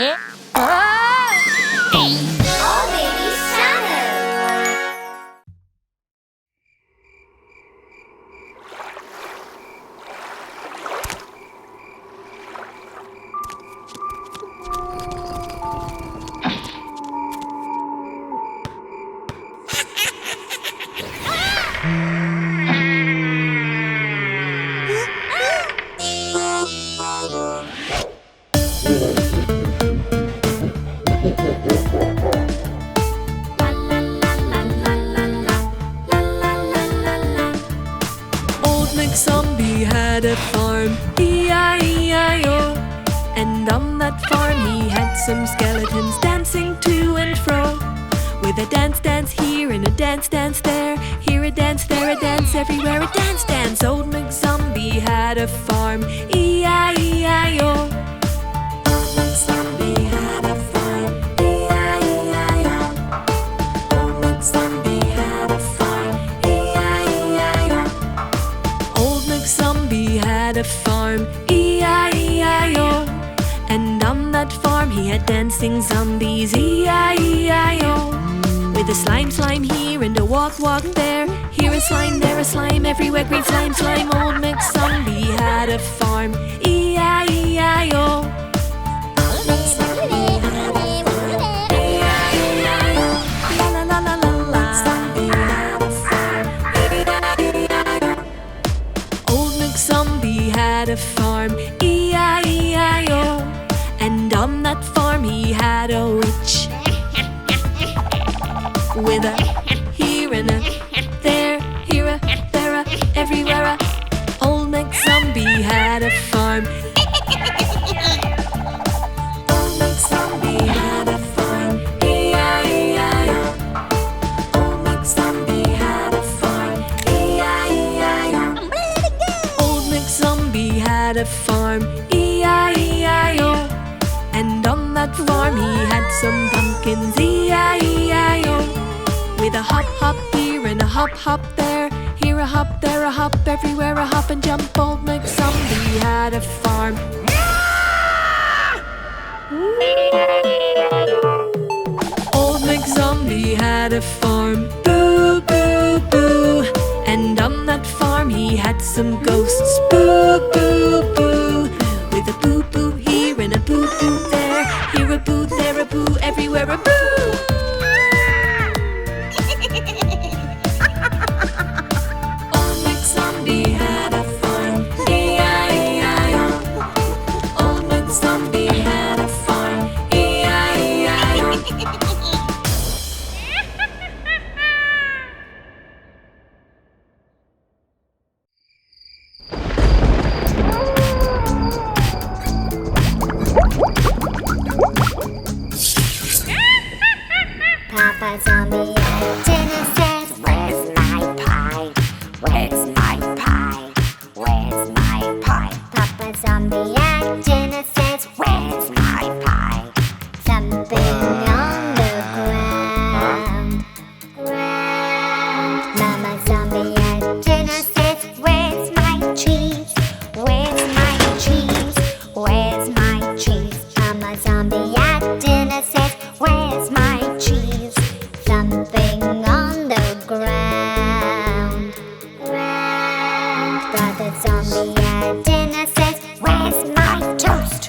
All babies shadow. Old MacZombie had a farm, E-I-E-I-O. And on that farm he had some skeletons dancing to and fro. With a dance dance here and a dance dance there, here a dance, there a dance, everywhere a dance dance. Old MacZombie had a farm, E-I-E-I-O. Old MacZombie had a farm, E-I-E-I-O. Old MacZombie had a farm, E-I-E-I-O. Old MacZombie had a farm, E-I-E-I-O. And on that farm he had dancing zombies, E-I-E-I-O. With a slime slime here and a walk walk there, here a slime, there a slime, everywhere green slime slime. Old MacZombie had a farm, E-I-E-I-O. Old MacZombie had a farm, E-I-E-I-O. La la la la la la. MacZombie had a farm, E-I-E-I-O. Old MacZombie had a farm, E-I-E-I-O. And on that farm he had a witch. With a here and a there, here a, there a, everywhere a. Old MacZombie had a farm. Old MacZombie had a farm, E-I-E-I-O. Old MacZombie had a farm, E-I-E-I-O. Old MacZombie had a farm, E-I-E-I-O. And on that farm he had some pumpkins, E-I-E-I-O. With a hop hop here and a hop hop there, here a hop, there a hop, everywhere a hop and jump. Old MacZombie had a farm. Old MacZombie had a farm, boo boo boo. And on that farm he had some ghosts, boo boo boo. With a boo boo here and a boo boo there, here a boo, there a boo, everywhere a boo. Old MacZombie had a farm, E-I-E-I-O. Old MacZombie had a farm, E-I-E-I-O. Papa Zombie at dinner says, "Where's my pie? Where's my pie? Where's my pie?" Papa Zombie at dinner says, "Where's my pie?" Something on the ground. Mama Zombie at dinner says, "Where's my cheese? Where's my cheese? Where's my cheese?" Mama Zombie at dinner says, "Where's my cheese?" Something on the ground. Brother Zombie at dinner says, "Where's my toast?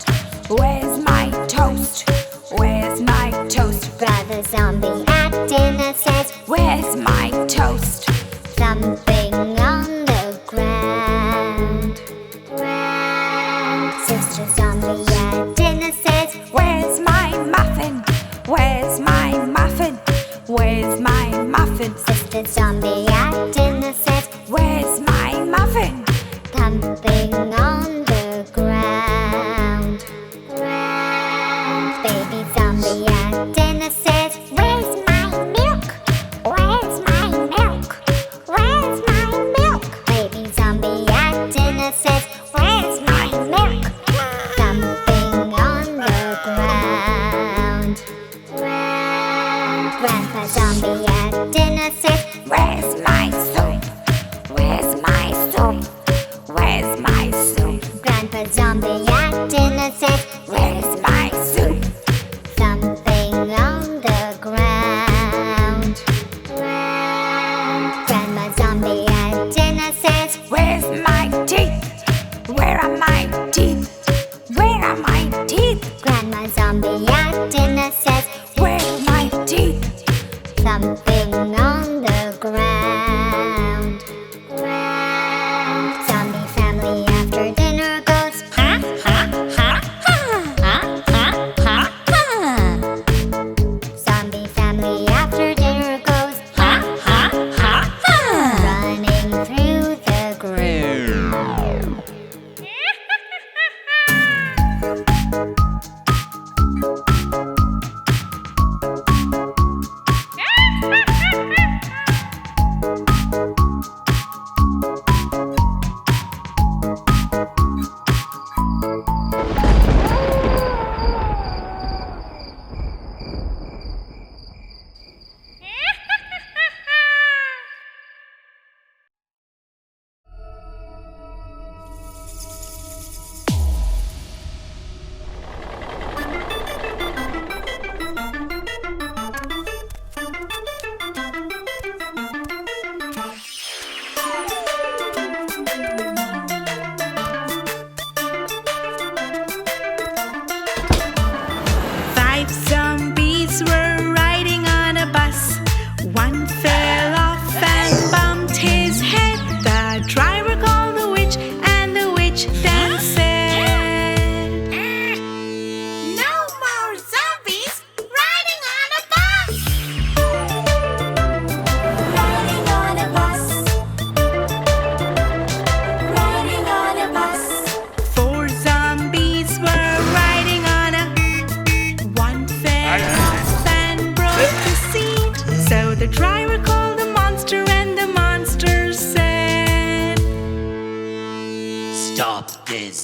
Where's my toast? Where's my toast?" Brother Zombie at dinner says, "Where's my toast?" Something on the ground. Sister Zombie at dinner says, "Where's my muffin? Where's my muffin? Where's my muffin?" Sister Zombie at dinner says, "Where's my muffin?" Something on the ground.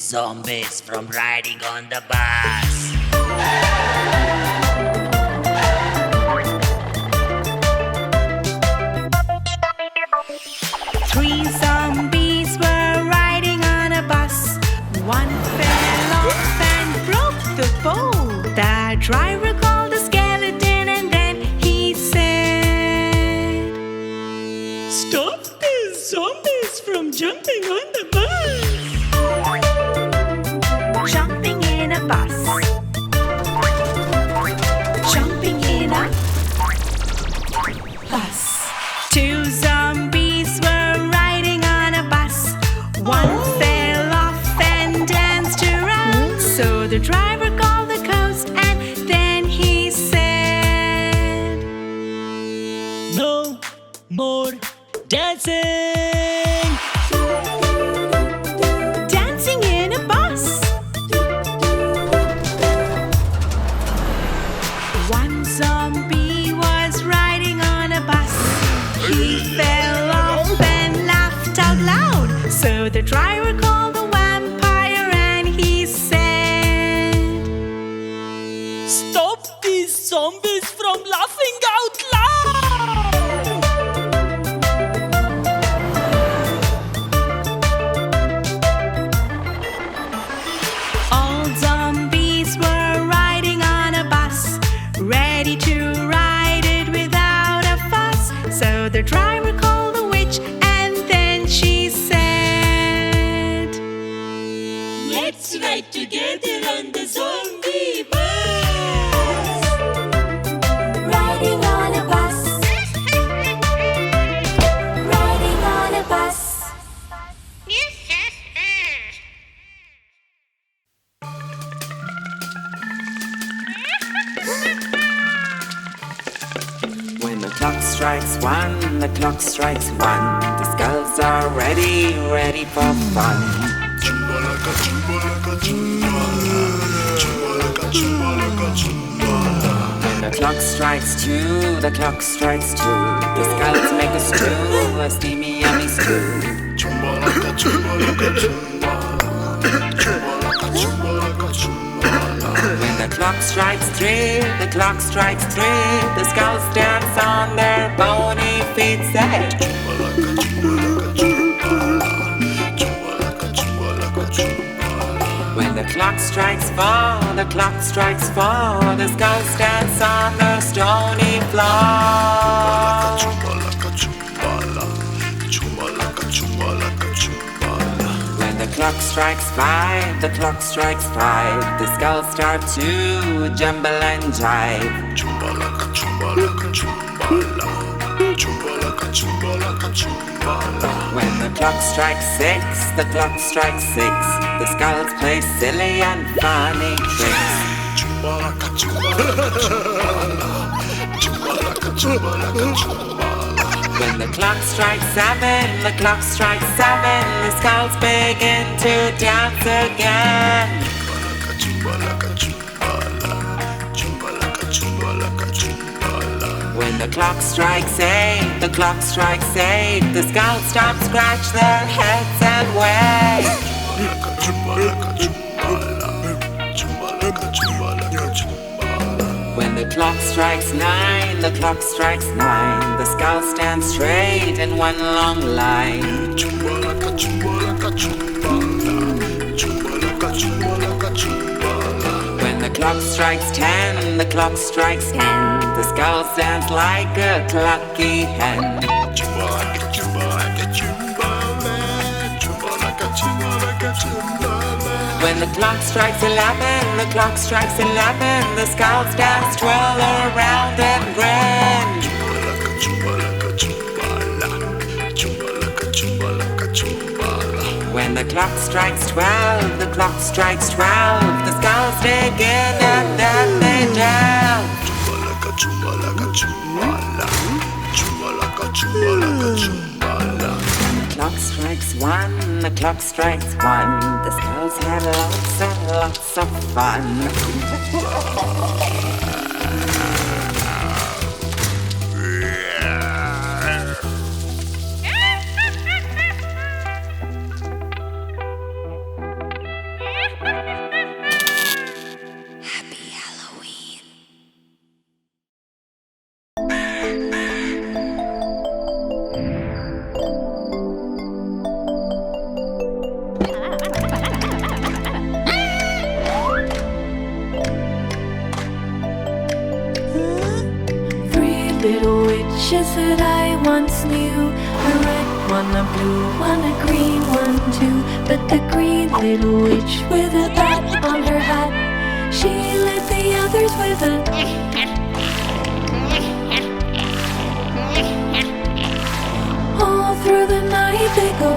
zombies from riding on the bus. 3 zombies were riding on a bus. One fell off and broke the pole. The driver called the skeleton and then he said, "Stop these zombies from jumping on the bus." Jumping in a bus. Jumping in a bus. 2 zombies were riding on a bus. One fell off and danced around. So the driver called the coast and then he said, No more dancing. "Dancing in a bus." One zombie was riding on a bus. He fell off and laughed out loud. So the driver called the vampire and he said, Stop these zombies from laughing out loud. All zombies were riding on a bus, ready to ride it without a fuss. So the driver called the witch and then she said, Let's ride together on the zombie bus. Riding on a bus. Riding on a bus. When the clock strikes 1, the clock strikes 1. The skulls are ready, ready for fun. When the clock strikes 2, the clock strikes 2. The skulls make a stew, a steamy, yummy stew. When the clock strikes 3, the clock strikes 3. The skulls dance on their bony feet, say. When the clock strikes 4, the clock strikes 4. The skulls dance on the stony floor. When the clock strikes 5, the clock strikes 5. The skulls start to jumble and jive. When the clock strikes 6, the clock strikes 6. The skulls play silly and funny tricks. When the clock strikes 7, the clock strikes 7. The skulls begin to dance again. When the clock strikes 8, the clock strikes 8. The skulls stop, scratch their heads and wait. When the clock strikes 9, the clock strikes 9. The skulls stand straight in one long line. When the clock strikes 10, the clock strikes 10. The skulls dance like a clucky hen. When the clock strikes 11, the clock strikes 11. The skulls dance, twirl around and grin. When the clock strikes 12, the clock strikes 12. The skulls dig in and then they down. The clock strikes 1, the clock strikes 1. The skulls had lots and lots of fun. wishes that I once knew. A red one, a blue one, a green one too. But the green little witch with a bat on her hat, she led the others with a all through the night they go.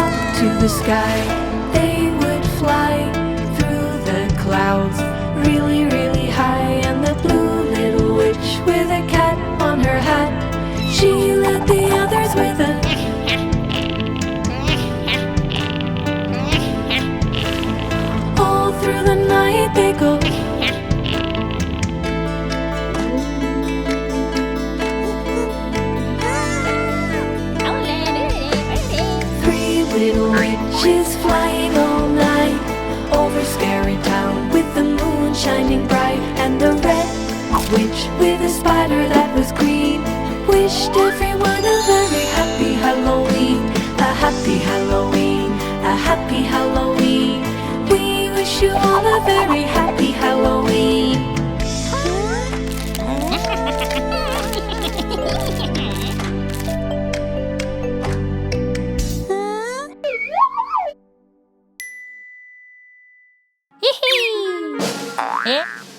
Up to the sky they would fly, through the clouds really, really high. And the blue little witch with a cat on her hat, she led the others with a all through the night they go. Three little witches flying all night over Scary Town with the moon shining bright. And the red witch with a spider that was green wished everyone a very happy Halloween. A happy Halloween, a happy Halloween. We wish you all a very happy Halloween. Eh?